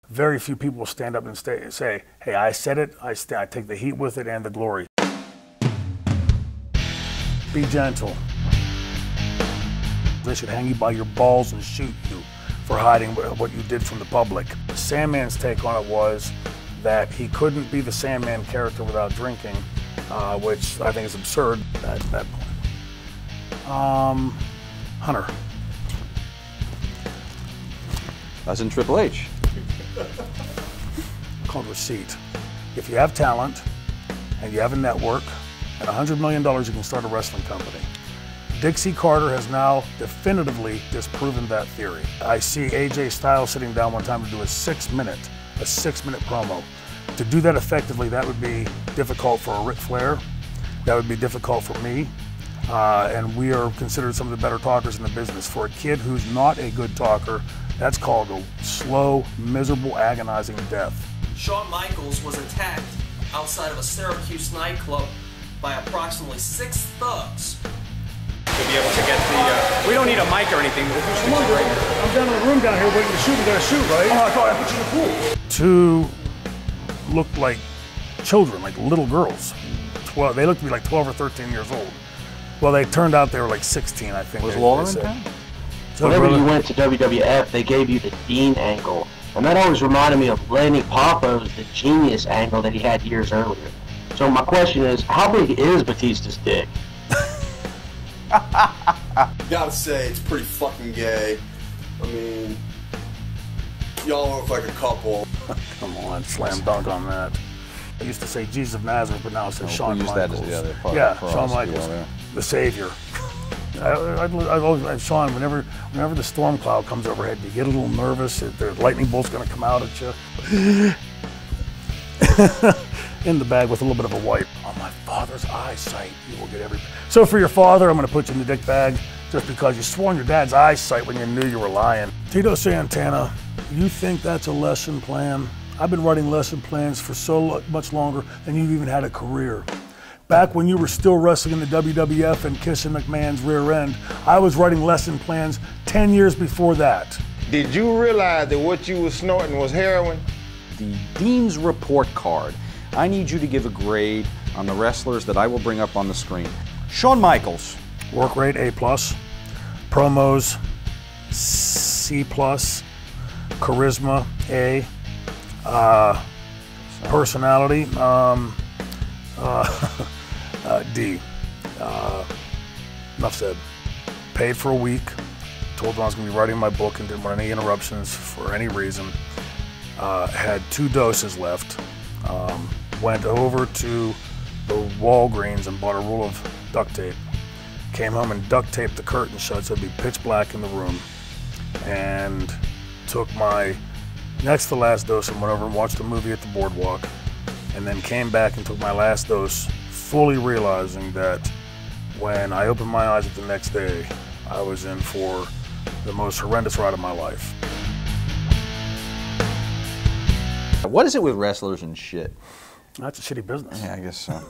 very few people will stand up and say, hey, I said it, I take the heat with it and the glory. Be gentle. They should hang you by your balls and shoot you for hiding what you did from the public. Sandman's take on it was that he couldn't be the Sandman character without drinking, which I think is absurd at that point. Hunter. That's in Triple H. Called receipt. If you have talent and you have a network and $100 million, you can start a wrestling company. Dixie Carter has now definitively disproven that theory. I see AJ Styles sitting down one time to do a six-minute promo. To do that effectively, that would be difficult for a Ric Flair. That would be difficult for me. And we are considered some of the better talkers in the business. For a kid who's not a good talker, that's called a slow, miserable, agonizing death. Shawn Michaels was attacked outside of a Syracuse nightclub by approximately 6 thugs. To be able to get the, we don't need a mic or anything. Come on, bro. I'm down in the room down here waiting to shoot. We gotta shoot, right? Oh, I thought I put you in the pool. Two looked like children, like little girls. They looked to be like 12 or 13 years old. Well, they turned out they were like 16, I think. Was Lawler in town? Whenever you went to WWF, they gave you the Dean angle. And that always reminded me of Lenny Popo's The Genius angle that he had years earlier. So my question is, how big is Batista's dick? Gotta say, it's pretty fucking gay. I mean, y'all look like a couple. Come on, slam dunk on that. I used to say Jesus of Nazareth, but now it says Shawn Michaels. That as the other part. Yeah, Shawn Michaels, the Savior. I've always, Shawn, whenever the storm cloud comes overhead, you get a little nervous. The lightning bolt's going to come out at you. In the bag with a little bit of a wipe. On my father's eyesight, you will get everything. So for your father, I'm going to put you in the dick bag just because you swore on your dad's eyesight when you knew you were lying. Tito Santana, you think that's a lesson plan? I've been writing lesson plans for so much longer than you've even had a career. Back when you were still wrestling in the WWF and kissing McMahon's rear end, I was writing lesson plans 10 years before that. Did you realize that what you were snorting was heroin? The Dean's report card. I need you to give a grade on the wrestlers that I will bring up on the screen. Shawn Michaels. Work rate, A+. Promos, C+. Charisma, A. Personality, D. Enough said. Paid for a week. Told them I was going to be writing my book and didn't want any interruptions for any reason. Had 2 doses left. Went over to the Walgreens and bought a roll of duct tape. Came home and duct taped the curtain shut so it'd be pitch black in the room. And took my next to last dose and went over and watched a movie at the boardwalk. And then came back and took my last dose, fully realizing that when I opened my eyes the next day, I was in for the most horrendous ride of my life. What is it with wrestlers and shit? That's a shitty business. Yeah, I guess so.